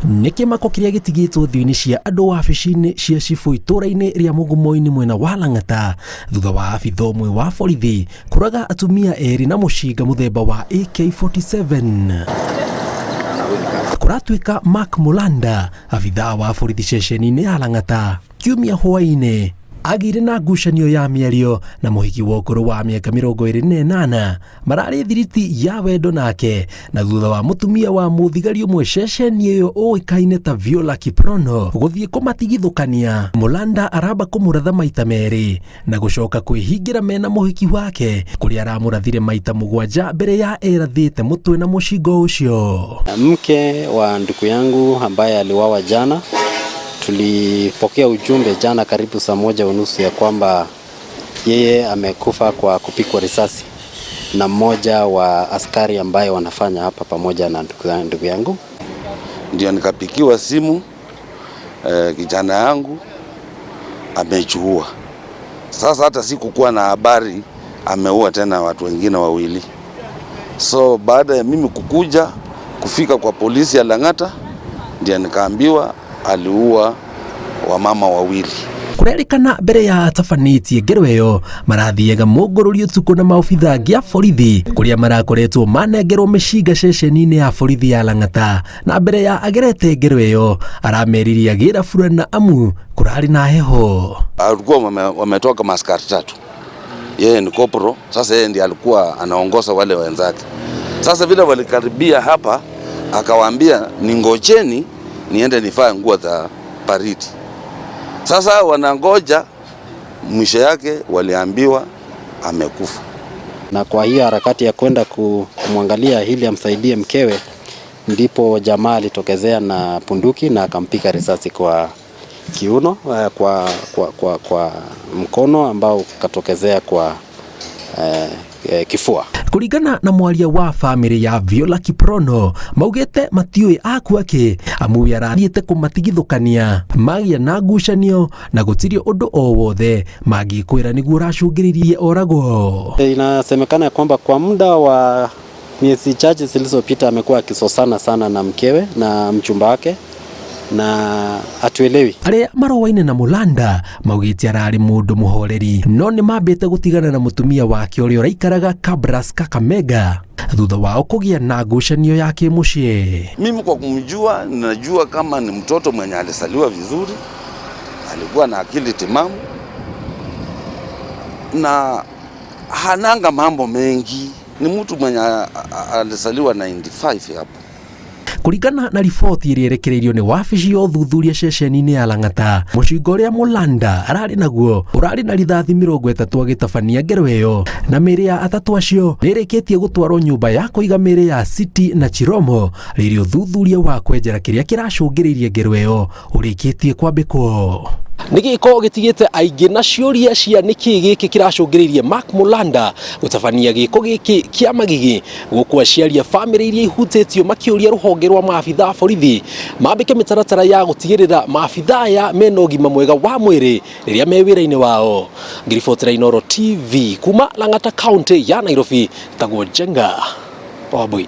Nikimako kiria gitigitwo thiini cia andu wabici-ini cia cifu itura-ini ria Mugumo-ini mwena wa Lang'ata thutha wa abitha umwe wa borithi kuraga atumia eri na mushinga muthemba wa AK47. Kuratuika Mark Mulanda abitha wa borithi ceceni-ini ya Lang'ata kiumia hwaine agire na ngucanio ya miario na muhiki wa ukuru wa miaka 28 marari thiriti ya wendo nake na thutha wa mutumia wa muthigari umwe ceceni iyo uikaine ta Viola Kiprono guthie kumatigithukania. Mulanda aramba kumuratha maita meri na gucoka kwihingira mena muhiki wake kuria aramurathire maita 7 mbere ya erathite mutwe na mushingo ucio. Mke wa ndugu yangu ambaye aliwawa jana, tulipokea ujumbe jana karibu saa 1:30 ya kwamba yeye amekufa kwa kupigwa risasi na mmoja wa askari ambaye wanafanya hapa pamoja na ndugu yangu. Ndio nikapikiwa simu, kijana yangu amechuua. Sasa hata sikukuwa na habari ameua tena watu wengine wawili. So baada ya mimi kufika kwa polisi ya Lang'ata, ndio nikaambiwa aliua wamama wawili. Kurerikana mbere ya tafaniti ngero iyo marathiega mugururi utuku na maofitha gia borithi kuria marakoretwo manengerwo mishinga ceceni-ini ya borithi ya Lang'ata, na mbere ya agerete ngero iyo arameriria gira furana amu kurari na heho. Alikuwa wametoka maskari 3. Yeye ni kopro, sasa yeye ndiye alikuwa anaongoza wale wenzake. Sasa vile walikaribia hapa akawaambia ningocheni niende nifae nguo za paridi. Sasa wanangoja, mwisho yake waliambiwa amekufa. Na kwa hiyo harakati ya kwenda kumwangalia ili amsaidie mkewe, ndipo jamaa alitokezea na punduki na akampiga risasi kwa kiuno, kwa mkono ambao katokezea kwa kifua. Kuringana na mwaria wa family ya Viola Kiprono maugete matiui akuake amu yarathiete kumatigithukania magia na ngucanio na gutirio undu o wothe magikwira niguo racungiririe orago. Inasemekana kwamba kwa muda wa miezi chache zilizopita amekuwa akisosana sana na mkewe na mchumba wake na atuelewi. Aria marowaine na Mulanda maugite arari mundu muhoreri no ni mambite gutigana na mutumia wake uria raikaraga Kabras Kakamega thutha wao kugia na ngucanio yake mucie. Mimi kwa kumjua ninajua kama ni mtoto mwenye alisaliwa vizuri, alikuwa na akili timamu na hananga mambo mengi, ni mtu mwenye alisaliwa 95 hapo. Kuringana na riboti iria irekereirio ni wabici ya uthuthuria ceceni-ini ya Lang'ata, mushingo uria Mulanda arari naguo urari na rithathi 30 agitabania ngero iyo, na miri ya atatu acio nirikitie gutwarwo nyumba ya kuiga miri ya City na Chiromo riria uthuthuria wa kwenjera kiria kiracungiririe ngero iyo urikitie kwambikwo. Nigiko gitigite aingi na ciuria cia niki giki kiracungiririe Mark Mulanda gutabania giko giki kia magigi gukwa ciaria family iria ihutitio makiuria ruhonge rwa maabitha borithi mambike mitaratara ya gutigirira maabitha ya mena ugima mwega wa mwiri riria me wira-ini wao. Ngiribotera Inooro TV kuma Lang'ata County ya Nairobi, tagwo Jenga Wambui.